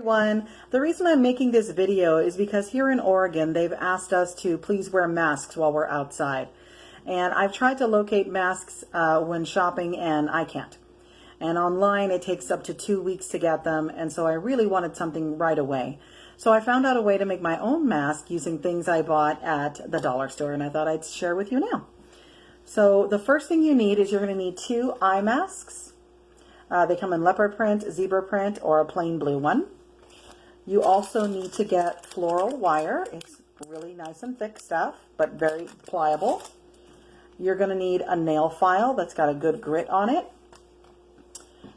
Everyone, the reason I'm making this video is because here in Oregon they've asked us to please wear masks while we're outside, and I've tried to locate masks when shopping and I can't, and online it takes up to 2 weeks to get them, and so I really wanted something right away. So I found out a way to make my own mask using things I bought at the dollar store, and I thought I'd share with you now. So the first thing you need is you're going to need 2 eye masks. They come in leopard print, zebra print, or a plain blue one. You also need to get floral wire. It's really nice and thick stuff, but very pliable. You're going to need a nail file that's got a good grit on it.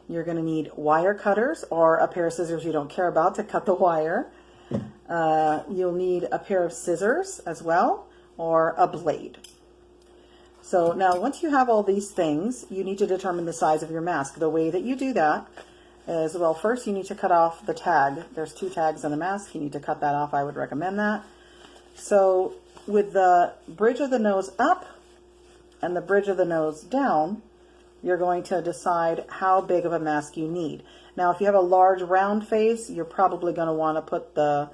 You're going to need wire cutters or a pair of scissors you don't care about to cut the wire. You'll need a pair of scissors as well, or a blade. So now once you have all these things, you need to determine the size of your mask. The way that you do that is, well, first you need to cut off the tag. There's 2 tags on the mask. You need to cut that off. I would recommend that. So with the bridge of the nose up and the bridge of the nose down, you're going to decide how big of a mask you need. Now, if you have a large round face, you're probably going to want to put the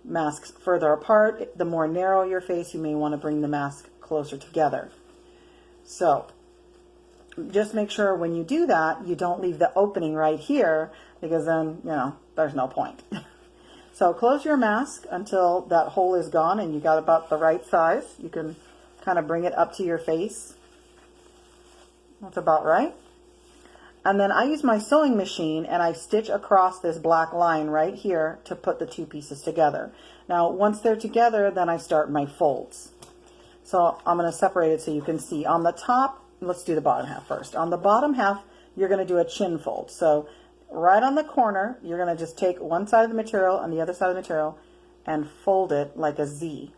masks further apart. The more narrow your face, you may want to bring the mask closer together. So just make sure when you do that, you don't leave the opening right here, because then, there's no point. So close your mask until that hole is gone and you got about the right size. You can kind of bring it up to your face. That's about right. And then I use my sewing machine and I stitch across this black line right here to put the 2 pieces together. Now, once they're together, then I start my folds. So I'm going to separate it so you can see. On the top, let's do the bottom half first. On the bottom half, you're going to do a chin fold. So right on the corner, you're going to just take one side of the material and the other side of the material and fold it like a Z.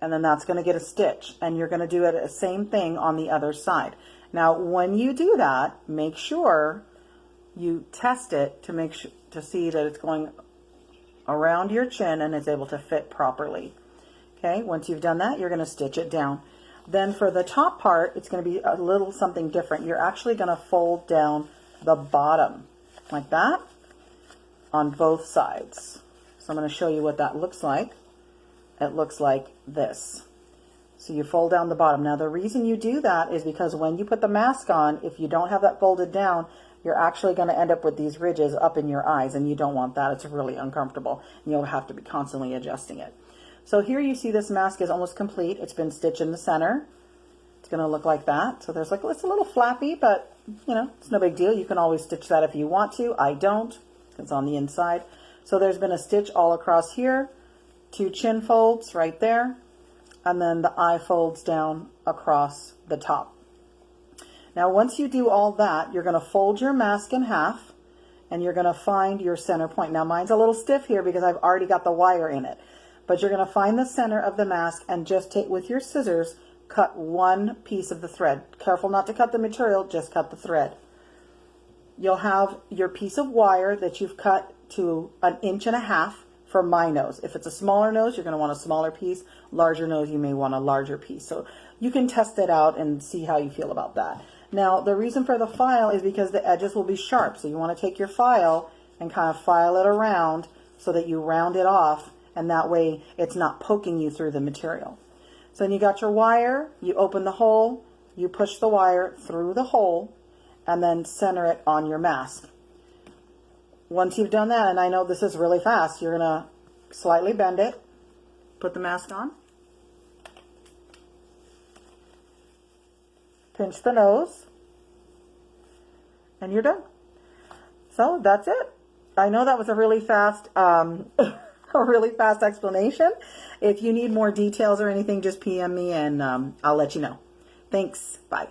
And then that's going to get a stitch. And you're going to do it the same thing on the other side. Now, when you do that, make sure you test it to make sure to see that it's going around your chin and it's able to fit properly. Okay, once you've done that, you're going to stitch it down. Then for the top part, it's going to be a little something different. You're actually going to fold down the bottom like that on both sides. So I'm going to show you what that looks like. It looks like this. So you fold down the bottom. Now the reason you do that is because when you put the mask on, if you don't have that folded down, you're actually going to end up with these ridges up in your eyes, and you don't want that. It's really uncomfortable. You'll have to be constantly adjusting it. So here you see this mask is almost complete. It's been stitched in the center. It's going to look like that. So there's it's a little flappy, but it's no big deal. You can always stitch that if you want to. I don't. It's on the inside. So there's been a stitch all across here, 2 chin folds right there, and then the eye folds down across the top. Now once you do all that, you're going to fold your mask in half and you're going to find your center point. Now mine's a little stiff here because I've already got the wire in it. But you're going to find the center of the mask and just take with your scissors, cut 1 piece of the thread. Careful not to cut the material, just cut the thread. You'll have your piece of wire that you've cut to 1.5 inches for my nose. If it's a smaller nose, you're going to want a smaller piece. Larger nose, you may want a larger piece. So you can test it out and see how you feel about that. Now, the reason for the file is because the edges will be sharp. So you want to take your file and kind of file it around so that you round it off, and that way it's not poking you through the material. So then you got your wire, you open the hole, you push the wire through the hole, and then center it on your mask. Once you've done that, and I know this is really fast, you're going to slightly bend it, put the mask on, pinch the nose, and you're done. So that's it. I know that was a really fast explanation. If you need more details or anything, just PM me and I'll let you know. Thanks. Bye.